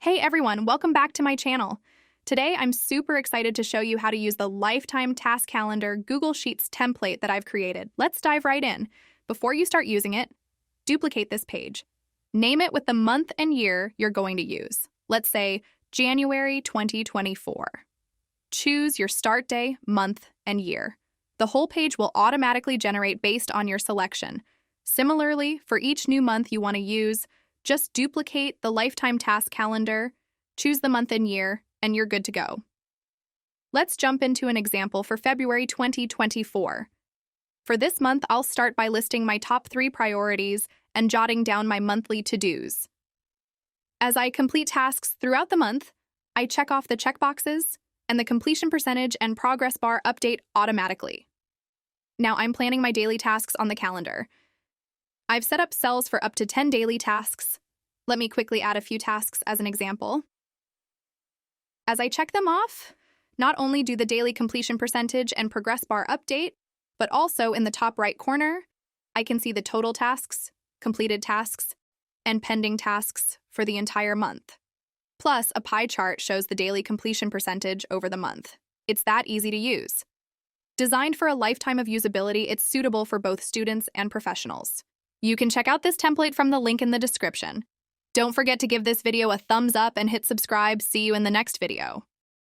Hey everyone, welcome back to my channel. Today I'm super excited to show you how to use the Lifetime Task Calendar Google Sheets template that I've created. Let's dive right in. Before you start using it, duplicate this page. Name it with the month and year you're going to use. Let's say January 2024. Choose your start day, month, and year. The whole page will automatically generate based on your selection. Similarly, for each new month you want to use, just duplicate the Lifetime Task Calendar, choose the month and year, and you're good to go. Let's jump into an example for February 2024. For this month, I'll start by listing my top 3 priorities and jotting down my monthly to-dos. As I complete tasks throughout the month, I check off the checkboxes, and the completion percentage and progress bar update automatically. Now I'm planning my daily tasks on the calendar. I've set up cells for up to 10 daily tasks. Let me quickly add a few tasks as an example. As I check them off, not only do the daily completion percentage and progress bar update, but also in the top right corner, I can see the total tasks, completed tasks, and pending tasks for the entire month. Plus, a pie chart shows the daily completion percentage over the month. It's that easy to use. Designed for a lifetime of usability, it's suitable for both students and professionals. You can check out this template from the link in the description. Don't forget to give this video a thumbs up and hit subscribe. See you in the next video.